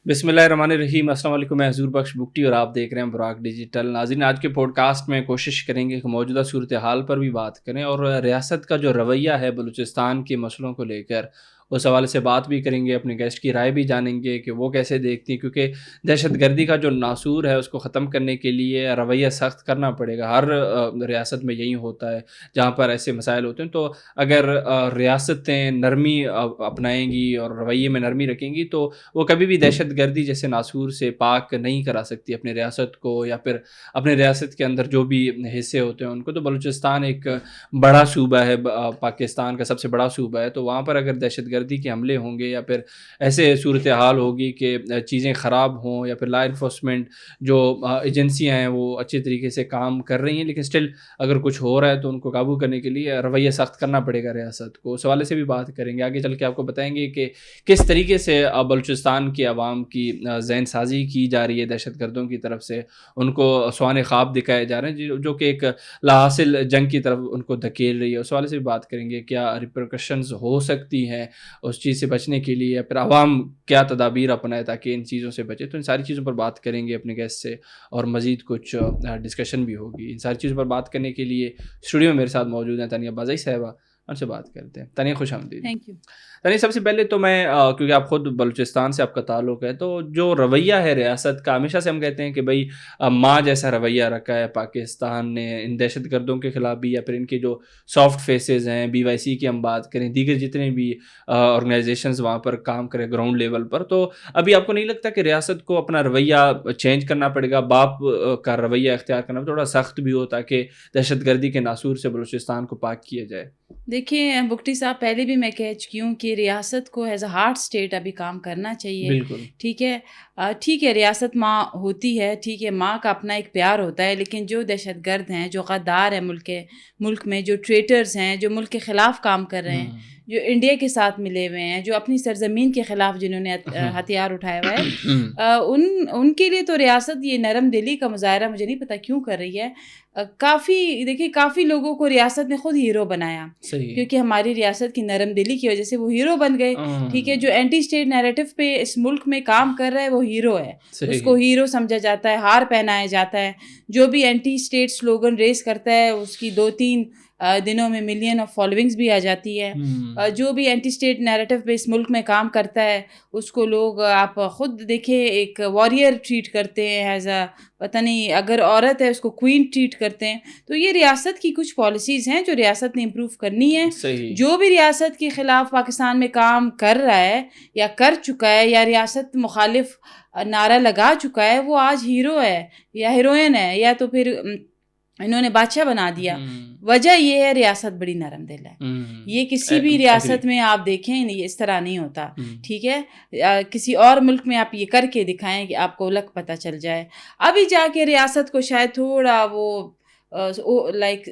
بسم اللہ الرحمن الرحیم. السلام علیکم. میں حضور بخش بگٹی اور آپ دیکھ رہے ہیں براک ڈیجیٹل. ناظرین, آج کے پوڈ کاسٹ میں کوشش کریں گے کہ موجودہ صورتحال پر بھی بات کریں اور ریاست کا جو رویہ ہے بلوچستان کے مسئلوں کو لے کر اس حوالے سے بات بھی کریں گے. اپنے گیسٹ کی رائے بھی جانیں گے کہ وہ کیسے دیکھتی ہیں, کیونکہ دہشت گردی کا جو ناسور ہے اس کو ختم کرنے کے لیے رویہ سخت کرنا پڑے گا. ہر ریاست میں یہی ہوتا ہے جہاں پر ایسے مسائل ہوتے ہیں. تو اگر ریاستیں نرمی اپنائیں گی اور رویے میں نرمی رکھیں گی تو وہ کبھی بھی دہشت گردی جیسے ناسور سے پاک نہیں کرا سکتی اپنے ریاست کو, یا پھر اپنے ریاست کے اندر جو بھی حصے ہوتے ہیں ان کو. تو بلوچستان ایک بڑا صوبہ ہے, پاکستان کا سب سے بڑا صوبہ ہے. تو وہاں پر اگر دہشت گردی کے حملے ہوں گے یا پھر ایسے صورتحال ہوگی کہ چیزیں خراب ہوں, یا پھر لا انفورسمنٹ جو ایجنسیاں ہیں وہ اچھے طریقے سے کام کر رہی ہیں لیکن اسٹل اگر کچھ ہو رہا ہے تو ان کو قابو کرنے کے لیے رویہ سخت کرنا پڑے گا ریاست کو. اس حوالے سے بھی بات کریں گے. آگے چل کے آپ کو بتائیں گے کہ کس طریقے سے بلوچستان کی عوام کی ذہن سازی کی جا رہی ہے دہشت گردوں کی طرف سے. ان کو سوانح خواب دکھائے جا رہے ہیں جو کہ ایک لا حاصل جنگ کی طرف ان کو دھکیل رہی ہے. اس حوالے سے بھی بات کریں گے کیا ریپرکشنز ہو سکتی ہیں اس چیز سے بچنے کے لیے, یا پھر عوام کیا تدابیر اپنائے تاکہ ان چیزوں سے بچے. تو ان ساری چیزوں پر بات کریں گے اپنے گیسٹ سے, اور مزید کچھ ڈسکشن بھی ہوگی. ان ساری چیزوں پر بات کرنے کے لیے اسٹوڈیو میں میرے ساتھ موجود ہیں تانیہ بازئی صاحبہ. ان سے بات کرتے ہیں. تانیہ, خوش آمدید. Thank you. تانیہ, سب سے پہلے تو میں کیونکہ آپ خود بلوچستان سے آپ کا تعلق ہے, تو جو رویہ ہے ریاست کا, ہمیشہ سے ہم کہتے ہیں کہ بھائی ماں جیسا رویہ رکھا ہے پاکستان نے ان دہشت گردوں کے خلاف بھی, یا پھر ان کے جو سافٹ فیسز ہیں, BYC کی ہم بات کریں, دیگر جتنے بھی آرگنائزیشنز وہاں پر کام کریں گراؤنڈ لیول پر. تو ابھی آپ کو نہیں لگتا کہ ریاست کو اپنا رویہ چینج کرنا پڑے گا, باپ کا رویہ اختیار کرنا تھوڑا سخت بھی ہو تاکہ دہشت گردی کے ناسور سے بلوچستان کو پاک کیا جائے؟ دیکھیے بگٹی صاحب, پہلے بھی میں کہہ چکی ہوں کہ ریاست کو ایز اے ہارٹ اسٹیٹ ابھی کام کرنا چاہیے. بالکل ٹھیک ہے, ٹھیک ہے, ریاست ماں ہوتی ہے, ٹھیک ہے, ماں کا اپنا ایک پیار ہوتا ہے, لیکن جو دہشت گرد ہیں, جو غدار ہیں ملک میں, جو ٹریٹرز ہیں, جو ملک کے خلاف کام کر رہے ہیں, جو انڈیا کے ساتھ ملے ہوئے ہیں, جو اپنی سرزمین کے خلاف جنہوں نے ہتھیار اٹھایا ہوا ہے, ان کے لیے تو ریاست یہ نرم دلی کا مظاہرہ مجھے نہیں پتا کیوں کر رہی ہے. کافی لوگوں کو ریاست نے خود ہیرو بنایا, کیونکہ ہماری ریاست کی نرم دلی کی وجہ سے وہ ہیرو بن گئے. ٹھیک ہے, جو اینٹی اسٹیٹ نیریٹو پہ اس ملک میں کام کر رہا ہے وہ ہیرو ہے, اس کو ہیرو سمجھا جاتا ہے, ہار پہنایا جاتا ہے. جو بھی اینٹی اسٹیٹ سلوگن ریز کرتا ہے اس کی 2-3 دنوں میں ملین آف فالوئنگز بھی آ جاتی ہے. جو بھی اینٹی اسٹیٹ نیریٹو پہ اس ملک میں کام کرتا ہے اس کو لوگ, آپ خود دیکھیں, ایک وارئر ٹریٹ کرتے ہیں, ایز اے پتہ نہیں, اگر عورت ہے اس کو کوئین ٹریٹ کرتے ہیں. تو یہ ریاست کی کچھ پالیسیز ہیں جو ریاست نے امپروو کرنی ہے. جو بھی ریاست کے خلاف پاکستان میں کام کر رہا ہے یا کر چکا ہے یا ریاست مخالف نعرہ لگا چکا ہے وہ آج ہیرو ہے یا ہیروئن ہے, یا تو پھر انہوں نے بادشاہ بنا دیا. وجہ یہ ہے ریاست بڑی نرم دل ہے. یہ کسی بھی ریاست میں آپ دیکھیں یہ اس طرح نہیں ہوتا. ٹھیک ہے, کسی اور ملک میں آپ یہ کر کے دکھائیں کہ آپ کو الگ پتہ چل جائے. ابھی جا کے ریاست کو شاید تھوڑا وہ لائک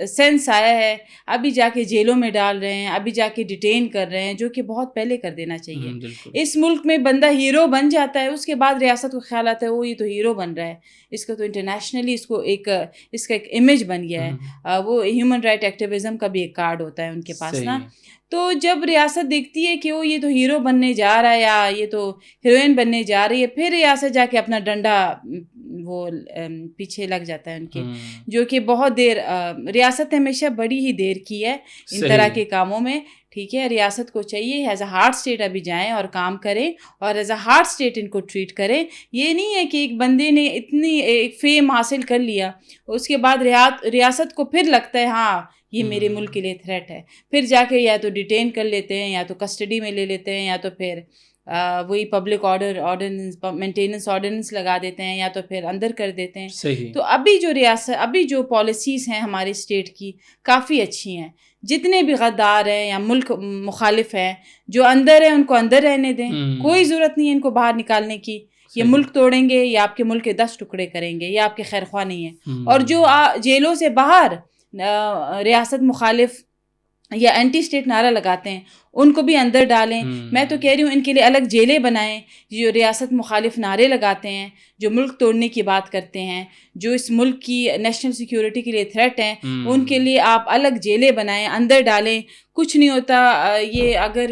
سینس آیا ہے, ابھی جا کے جیلوں میں ڈال رہے ہیں, ابھی جا کے ڈیٹین کر رہے ہیں, جو کہ بہت پہلے کر دینا چاہیے. اس ملک میں بندہ ہیرو بن جاتا ہے, اس کے بعد ریاست کو خیال آتا ہے وہ یہ تو ہیرو بن رہا ہے, اس کا تو انٹرنیشنلی اس کا ایک امیج بن گیا ہے. وہ ہیومن رائٹ ایکٹیویزم کا بھی ایک کارڈ ہوتا ہے ان کے پاس نا. تو جب ریاست دیکھتی ہے کہ وہ یہ تو ہیرو بننے جا رہا ہے یا یہ تو ہیروئن بننے جا رہی ہے, پھر ریاست جا کے اپنا ڈنڈا وہ پیچھے لگ جاتا ہے ان کے, جو کہ بہت دیر, ریاست ہمیشہ بڑی ہی دیر کی ہے ان طرح کے کاموں میں. ٹھیک ہے, ریاست کو چاہیے ایز اے ہارٹ اسٹیٹ ابھی جائیں اور کام کریں, اور ایز اے ہارٹ اسٹیٹ ان کو ٹریٹ کریں. یہ نہیں ہے کہ ایک بندے نے اتنی ایک فیم حاصل کر لیا, اس کے بعد ریاست کو پھر لگتا ہے ہاں یہ میرے ملک کے لیے تھریٹ ہے, پھر جا کے یا تو ڈیٹین کر لیتے ہیں, یا تو کسٹڈی میں لے لیتے ہیں, یا تو پھر وہی پبلک آرڈیننس مینٹیننس آرڈیننس لگا دیتے ہیں, یا تو پھر اندر کر دیتے ہیں. تو ابھی جو پالیسیز ہیں ہماری اسٹیٹ کی کافی اچھی ہیں. جتنے بھی غدار ہیں یا ملک مخالف ہیں جو اندر ہیں ان کو اندر رہنے دیں, کوئی ضرورت نہیں ہے ان کو باہر نکالنے کی. یہ ملک توڑیں گے یا آپ کے ملک کے 10 ٹکڑے کریں گے, یہ آپ کے خیر خواہ نہیں ہیں. اور جو جیلوں سے باہر ریاست مخالف یا اینٹی اسٹیٹ نعرہ لگاتے ہیں ان کو بھی اندر ڈالیں. میں تو کہہ رہی ہوں ان کے لیے الگ جیلیں بنائیں. جو ریاست مخالف نعرے لگاتے ہیں, جو ملک توڑنے کی بات کرتے ہیں, جو اس ملک کی نیشنل سیکیورٹی کے لیے تھریٹ ہیں, ان کے لیے آپ الگ جیلیں بنائیں, اندر ڈالیں. کچھ نہیں ہوتا یہ, اگر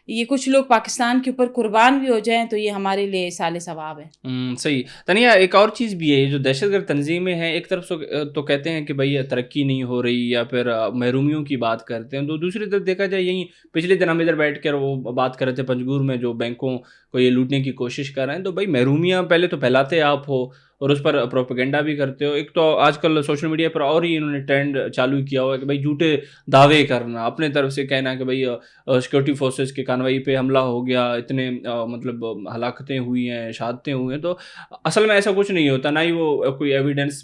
یہ کچھ لوگ پاکستان کے اوپر قربان بھی ہو جائیں تو یہ ہمارے لیے سال ثواب ہے. صحیح. تنیا ایک اور چیز بھی ہے, جو دہشت گرد تنظیمیں ہیں ایک طرف سے تو کہتے ہیں کہ بھائی ترقی نہیں ہو رہی یا پھر محرومیوں کی بات کرتے ہیں, تو دوسری طرف دیکھا جائے یہیں پچھلے دن ہم ادھر بیٹھ کر وہ بات کر رہے تھے پنجگور میں جو بینکوں کو یہ لوٹنے کی کوشش کر رہے ہیں, تو بھائی محرومیاں پہلے تو پھیلاتے آپ ہو اور اس پر پروپیگنڈا بھی کرتے ہو. ایک تو آج کل سوشل میڈیا پر اور ہی انہوں نے ٹرینڈ چالو کیا ہوا ہے کہ بھائی جھوٹے دعوے کرنا, اپنے طرف سے کہنا کہ بھائی سیکورٹی فورسز کے کانوائی پہ حملہ ہو گیا, اتنے مطلب ہلاکتیں ہوئی ہیں, شہادتیں ہوئی ہیں. تو اصل میں ایسا کچھ نہیں ہوتا, نہ ہی وہ کوئی ایویڈنس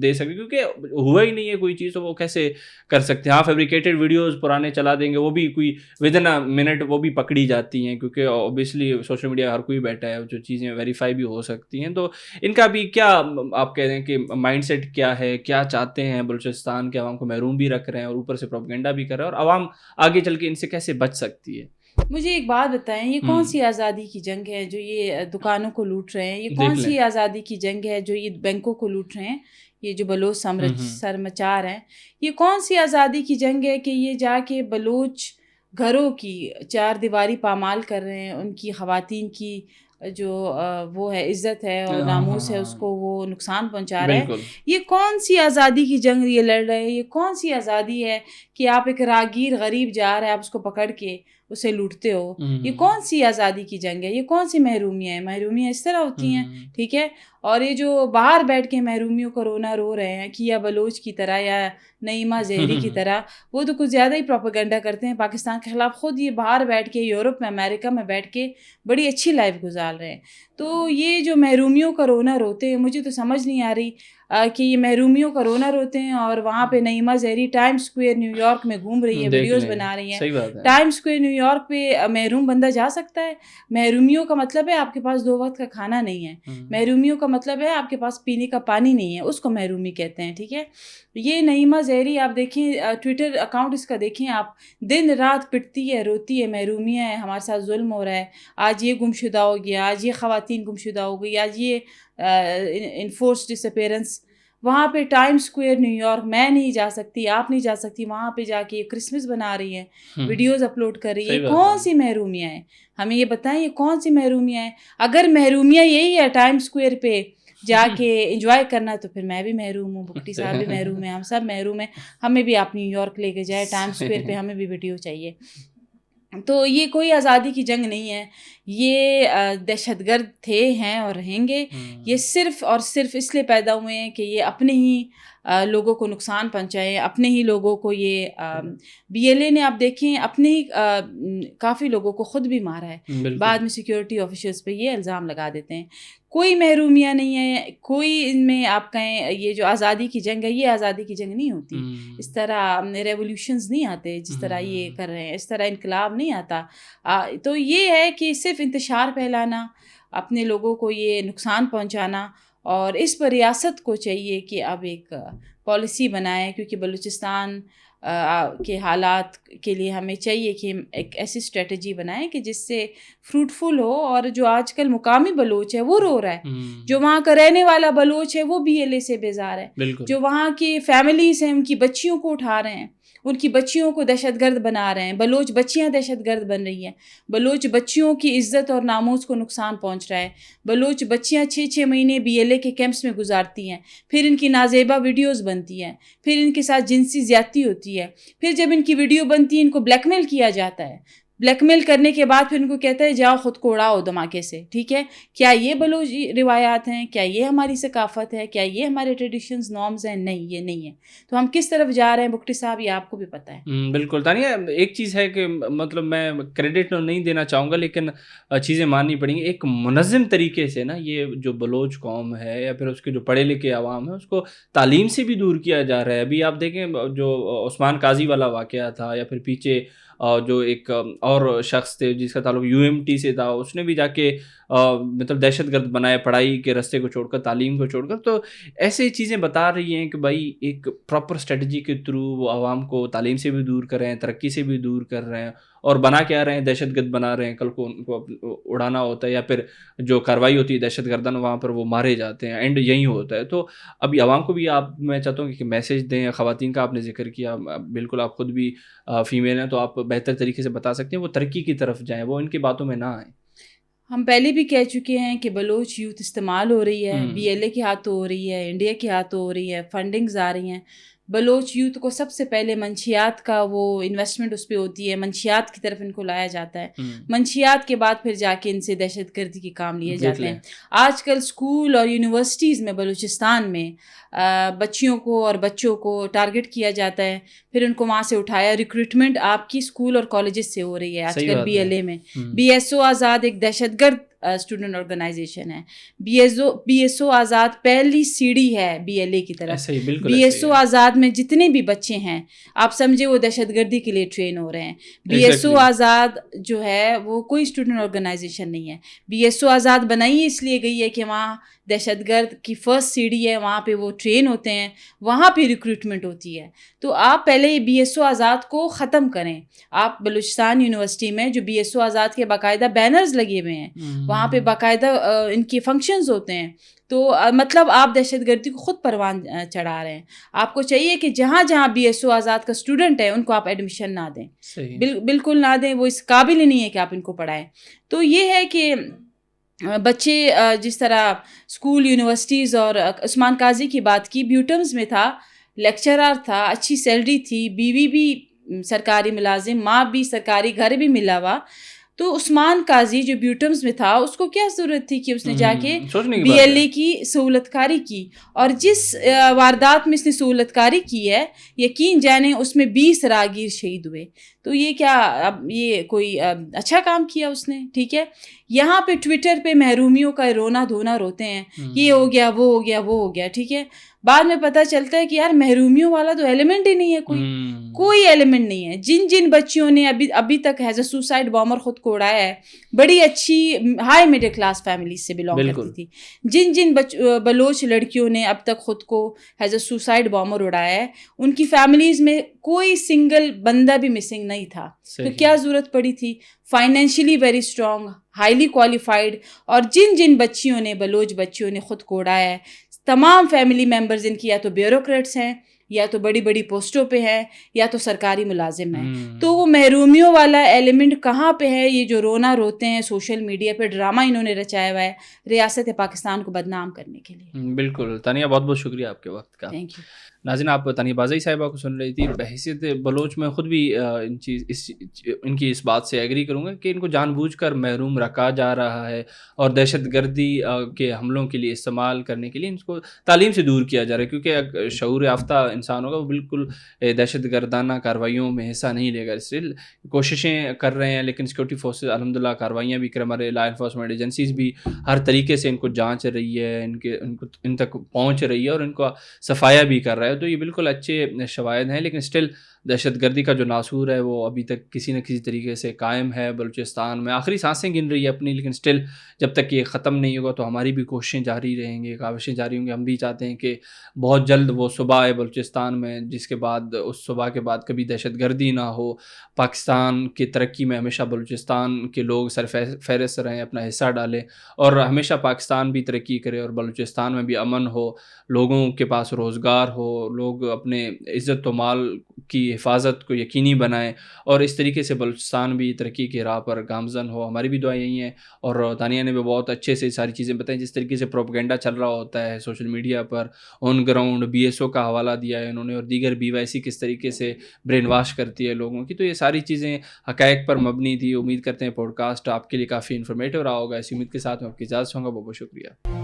دے سکے کیونکہ ہوا ہی نہیں ہے کوئی چیز, تو وہ کیسے کر سکتے ہیں. ہاں فیبریکیٹڈ ویڈیوز پرانے چلا دیں گے, وہ بھی کوئی ود ان منٹ وہ بھی پکڑی جاتی ہیں کیونکہ اوبیسلی سوشل میڈیا ہر کوئی بیٹھا ہے, جو چیزیں ویریفائی بھی ہو سکتی ہیں. تو ان کا بھی کیا آپ کہہ رہے ہیں کہ مائنڈ سیٹ کیا ہے, کیا چاہتے ہیں؟ بلوچستان کے عوام کو محروم بھی رکھ رہے ہیں اور اوپر سے پروپیگنڈا بھی کر رہے ہیں, اور عوام آگے چل کے ان سے کیسے بچ سکتی ہے؟ مجھے ایک بات بتائیں, یہ کون سی آزادی کی جنگ ہے جو یہ دکانوں کو لوٹ رہے ہیں؟ یہ کون سی آزادی کی جنگ ہے جو یہ بینکوں کو لوٹ رہے ہیں؟ یہ جو بلوچ سرمچار ہیں, یہ کون سی آزادی کی جنگ ہے کہ یہ جا کے بلوچ گھروں کی چار دیواری پامال کر رہے ہیں, ان کی خواتین کی جو وہ ہے عزت ہے اور ناموس ہے اس کو وہ نقصان پہنچا رہے ہیں؟ یہ کون سی آزادی کی جنگ یہ لڑ رہے ہیں؟ یہ کون سی آزادی ہے کہ آپ ایک راگیر غریب جا رہے ہیں, آپ اس کو پکڑ کے اسے لوٹتے ہو؟ یہ کون سی آزادی کی جنگ ہے؟ یہ کون سی محرومیاں ہیں؟ محرومیاں اس طرح ہوتی ہیں, ٹھیک ہے. اور یہ جو باہر بیٹھ کے محرومیوں کو رونا رو رہے ہیں کہ یا بلوچ کی طرح یا نعیمہ زہری کی طرح, وہ تو کچھ زیادہ ہی پروپیگنڈا کرتے ہیں پاکستان کے خلاف. خود یہ باہر بیٹھ کے یورپ میں, امریکہ میں بیٹھ کے بڑی اچھی لائف گزار رہے ہیں. تو یہ جو محرومیوں کا رونا روتے ہیں, مجھے تو سمجھ نہیں آ رہی کہ یہ محرومیوں کا رونا روتے ہیں اور وہاں پہ نعیمہ زہری ٹائم اسکوائر نیو یارک میں گھوم رہی ہے, ویڈیوز بنا رہی ہیں. ٹائم اسکوائر نیو یارک پہ محروم بندہ جا سکتا ہے؟ محرومیوں کا مطلب ہے آپ کے پاس 2 وقت کا کھانا نہیں ہے. محرومیوں کا مطلب ہے آپ کے پاس پینے کا پانی نہیں ہے, اس کو محرومی کہتے ہیں, ٹھیک ہے. یہ نعیمہ زہری آپ دیکھیں, ٹویٹر اکاؤنٹ اس کا دیکھیں آپ, دن رات پٹتی ہے, روتی ہے, محرومیاں ہیں, ہمارے ساتھ ظلم ہو رہا ہے, آج یہ گمشدہ ہو گیا, آج یہ خواتین گمشدہ ہو گئی, آج یہ انفورس ڈس اپیرنس. وہاں پہ ٹائم اسکوائر نیو یارک میں نہیں جا سکتی, آپ نہیں جا سکتی, وہاں پہ جا کے کرسمس بنا رہی ہیں, ویڈیوز اپلوڈ کر رہی ہے. کون سی محرومیاں ہیں؟ ہمیں یہ بتائیں, یہ کون سی محرومیاں ہیں؟ اگر محرومیاں یہی ہے ٹائم اسکوائر پہ جا کے انجوائے کرنا, تو پھر میں بھی محروم ہوں, بھٹی صاحب بھی محروم ہیں, ہم سب محروم ہیں. ہمیں بھی آپ نیو یارک لے کے جائے, ٹائم اسکوائر پہ ہمیں بھی ویڈیو چاہیے. تو یہ کوئی آزادی کی جنگ نہیں ہے, یہ دہشت گرد تھے, ہیں اور رہیں گے. یہ صرف اور صرف اس لیے پیدا ہوئے ہیں کہ یہ اپنے ہی لوگوں کو نقصان پہنچائے, اپنے ہی لوگوں کو. یہ بی ایل اے نے آپ دیکھیں اپنے ہی کافی لوگوں کو خود بھی مارا ہے, بعد میں سیکیورٹی آفیسرز پہ یہ الزام لگا دیتے ہیں. کوئی محرومیاں نہیں ہے, کوئی ان میں آپ کہیں یہ جو آزادی کی جنگ ہے, یہ آزادی کی جنگ نہیں ہوتی. اس طرح ریولیوشنز نہیں آتے جس طرح یہ کر رہے ہیں, اس طرح انقلاب نہیں آتا. تو یہ ہے کہ صرف انتشار پھیلانا, اپنے لوگوں کو یہ نقصان پہنچانا. اور اس پر ریاست کو چاہیے کہ اب ایک پالیسی بنائے, کیونکہ بلوچستان کے حالات کے لیے ہمیں چاہیے کہ ہم ایک ایسی اسٹریٹجی بنائیں کہ جس سے فروٹفل ہو. اور جو آج کل مقامی بلوچ ہے وہ رو رہا ہے, جو وہاں کا رہنے والا بلوچ ہے وہ بی ایل اے سے بیزار ہے, جو وہاں کی فیملیز ہیں ان کی بچیوں کو اٹھا رہے ہیں, ان کی بچیوں کو دہشت گرد بنا رہے ہیں. بلوچ بچیاں دہشت گرد بن رہی ہیں, بلوچ بچیوں کی عزت اور ناموس کو نقصان پہنچ رہا ہے. بلوچ بچیاں 6 مہینے بی ایل اے کے کیمپس میں گزارتی ہیں, پھر ان کی نازیبا ویڈیوز بنتی ہیں, پھر ان کے ساتھ جنسی زیادتی ہوتی ہے, پھر جب ان کی ویڈیو بنتی ہے ان کو بلیک میل کیا جاتا ہے. بلیک میل کرنے کے بعد پھر ان کو کہتا ہے جاؤ خود کو اڑاؤ دھماکے سے, ٹھیک ہے. کیا یہ بلوچ روایات ہیں؟ کیا یہ ہماری ثقافت ہے؟ کیا یہ ہمارے ٹریڈیشنز نارمز ہیں؟ نہیں, یہ نہیں ہے. تو ہم کس طرف جا رہے ہیں بھٹی صاحب, یہ آپ کو بھی پتہ ہے. بالکل تانیہ, ایک چیز ہے کہ مطلب میں کریڈٹ نہیں دینا چاہوں گا, لیکن چیزیں ماننی پڑیں گی. ایک منظم طریقے سے نا یہ جو بلوچ قوم ہے یا پھر اس کے جو پڑھے لکھے عوام ہے اس کو تعلیم سے بھی دور کیا جا رہا ہے. ابھی آپ دیکھیں جو عثمان قاضی والا واقعہ تھا, یا پھر پیچھے جو ایک اور شخص تھے جس کا تعلق یو ایم ٹی سے تھا, اس نے بھی جا کے مطلب دہشت گرد بنائے, پڑھائی کے راستے کو چھوڑ کر, تعلیم کو چھوڑ کر. تو ایسے چیزیں بتا رہی ہیں کہ بھائی ایک پراپر اسٹریٹجی کے تھرو وہ عوام کو تعلیم سے بھی دور کر رہے ہیں, ترقی سے بھی دور کر رہے ہیں, اور بنا کیا رہے ہیں, دہشت گرد بنا رہے ہیں, کل کو ان کو اڑانا ہوتا ہے یا پھر جو کارروائی ہوتی ہے دہشت گردان وہاں پر وہ مارے جاتے ہیں, اینڈ یہی ہوتا ہے. تو ابھی عوام کو بھی میں چاہتا ہوں کہ میسیج دیں. خواتین کا آپ نے ذکر کیا, بالکل آپ خود بھی فیمیل ہیں تو آپ بہتر طریقے سے بتا سکتے ہیں, وہ ترقی کی طرف جائیں, وہ ان کی باتوں میں نہ آئیں. ہم پہلے بھی کہہ چکے ہیں کہ بلوچ یوتھ استعمال ہو رہی ہے, BLA کے ہاتھوں ہو رہی ہے, انڈیا کے ہاتھوں ہو رہی ہے, فنڈنگز آ رہی ہیں. بلوچ یوتھ کو سب سے پہلے منشیات کا وہ انویسٹمنٹ اس پہ ہوتی ہے, منشیات کی طرف ان کو لایا جاتا ہے, منشیات کے بعد پھر جا کے ان سے دہشت گردی کے کام لیے جاتے ہیں. آج کل اسکول اور یونیورسٹیز میں بلوچستان میں بچیوں کو اور بچوں کو ٹارگٹ کیا جاتا ہے, پھر ان کو وہاں سے اٹھایا. ریکروٹمنٹ آپ کی اسکول اور کالجز سے ہو رہی ہے آج کل. BLA میں BSO آزاد ایک دہشت گرد اسٹوڈنٹ آرگنائزیشن ہے. BSO آزاد پہلی سیڑھی ہے BLA کی طرف. BSO آزاد میں جتنے بھی بچے ہیں آپ سمجھے وہ دہشت گردی کے لیے ٹرین ہو رہے ہیں. BSO آزاد جو ہے وہ کوئی اسٹوڈنٹ آرگنائزیشن نہیں ہے. BSO آزاد بنائی اس لیے گئی ہے کہ وہاں دہشت گرد کی فرسٹ سیڑھی ہے, وہاں پہ وہ ٹرین ہوتے ہیں, وہاں پہ ریکروٹمنٹ ہوتی ہے. تو آپ پہلے یہ BSO آزاد کو ختم کریں. آپ بلوچستان یونیورسٹی میں جو BSO آزاد کے باقاعدہ بینرز لگے ہوئے ہیں, وہاں پہ باقاعدہ ان کے فنکشنز ہوتے ہیں. تو مطلب آپ دہشت گردی کو خود پروان چڑھا رہے ہیں. آپ کو چاہیے کہ جہاں جہاں BSO آزاد کا اسٹوڈنٹ ہے ان کو آپ ایڈمیشن نہ دیں, بالکل نہ دیں. وہ اس قابل ہی نہیں ہے کہ آپ ان کو پڑھائیں. تو یہ ہے کہ بچے جس طرح اسکول یونیورسٹیز, اور عثمان قاضی کی بات کی, بیوٹمز میں تھا, لیکچرر تھا, اچھی سیلری تھی, بیوی بھی سرکاری ملازم, ماں بھی سرکاری, گھر بھی ملا ہوا. تو عثمان قاضی جو بیوٹمز میں تھا اس کو کیا ضرورت تھی کہ اس نے جا کے BLA کی سہولت کاری کی, اور جس واردات میں اس نے سہولت کاری کی ہے یقین جانیں اس میں 20 راہگیر شہید ہوئے. تو یہ کیا اب یہ کوئی اچھا کام کیا اس نے؟ ٹھیک ہے, یہاں پہ ٹویٹر پہ محرومیوں کا رونا دھونا روتے ہیں, یہ ہو گیا وہ ہو گیا وہ ہو گیا. ٹھیک ہے, بعد میں پتہ چلتا ہے کہ یار محرومیوں والا تو ایلیمنٹ ہی نہیں ہے, کوئی ایلیمنٹ نہیں ہے. جن بچیوں نے ابھی تک ایز اے سوسائڈ بامر خود کو اڑایا ہے, بڑی اچھی ہائی مڈل کلاس فیملیز سے بلانگ کرتی تھی. جن بلوچ لڑکیوں نے اب تک خود کو ایز اے سوسائڈ بامر اڑایا ہے, ان کی فیملیز میں کوئی سنگل بندہ بھی مسنگ نہیں تھا. تو کیا ضرورت پڑی تھی؟ Financially very strong, highly qualified. اور جن بچیوں نے بلوچ بچیوں نے خود کو اڑایا ہے, تمام فیملی ممبرز ان کی یا تو بیوروکریٹس ہیں, یا تو بڑی بڑی پوسٹوں پہ ہے, یا تو سرکاری ملازم ہیں. تو وہ محرومیوں والا ایلیمنٹ کہاں پہ ہے؟ یہ جو رونا روتے ہیں سوشل میڈیا پہ, ڈرامہ انہوں نے رچایا ہوا ہے ریاست پاکستان کو بدنام کرنے کے لیے. بالکل تانیہ, بہت بہت شکریہ آپ کے وقت کا. Thank you. ناظرین, آپ تانیہ بازئی صاحبہ کو سن رہی تھی. بحیثیت بلوچ میں خود بھی ان کی اس بات سے ایگری کروں گا کہ ان کو جان بوجھ کر محروم رکھا جا رہا ہے, اور دہشت گردی کے حملوں کے لیے استعمال کرنے کے لیے ان کو تعلیم سے دور کیا جا رہا ہے. کیونکہ شعور یافتہ انسان ہوگا وہ بالکل دہشت گردانہ کارروائیوں میں حصہ نہیں لے گا. اسٹل کوششیں کر رہے ہیں, لیکن سیکورٹی فورسز الحمدللہ کارروائیاں بھی کر رہے, لا انفورسمنٹ ایجنسیز بھی ہر طریقے سے ان کو جانچ رہی ہے, ان تک پہنچ رہی ہے, اور ان کو صفایا بھی کر رہا ہے. تو یہ بالکل اچھے شواہد ہیں, لیکن اسٹل دہشت گردی کا جو ناسور ہے وہ ابھی تک کسی نہ کسی طریقے سے قائم ہے بلوچستان میں. آخری سانسیں گن رہی ہے اپنی, لیکن اسٹل جب تک یہ ختم نہیں ہوگا تو ہماری بھی کوششیں جاری رہیں گی, کاوشیں جاری ہوں گی. ہم بھی چاہتے ہیں کہ بہت جلد وہ صبح آئے بلوچستان میں, جس کے بعد اس صبح کے بعد کبھی دہشت گردی نہ ہو. پاکستان کی ترقی میں ہمیشہ بلوچستان کے لوگ سر فہرست رہیں, اپنا حصہ ڈالیں, اور ہمیشہ پاکستان بھی ترقی کرے, اور بلوچستان میں بھی امن ہو, لوگوں کے پاس روزگار ہو, لوگ اپنے عزت و مال کی حفاظت کو یقینی بنائیں, اور اس طریقے سے بلوچستان بھی ترقی کی راہ پر گامزن ہو. ہماری بھی دعائیں یہی ہیں. اور تانیہ نے بھی بہت اچھے سے ساری چیزیں بتائیں, جس طریقے سے پروپیگنڈا چل رہا ہوتا ہے social media per, on ground BSO کا حوالہ دیا ہے انہوں نے, اور دیگر BYC کس طریقے سے برین واش کرتی ہے لوگوں کی. تو یہ ساری چیزیں حقائق پر مبنی تھی. امید کرتے ہیں پوڈ کاسٹ آپ کے لیے کافی انفارمیٹیو رہا ہوگا. اسی امید کے ساتھ میں آپ کی اجازت ہوں گا. بہت بہت شکریہ.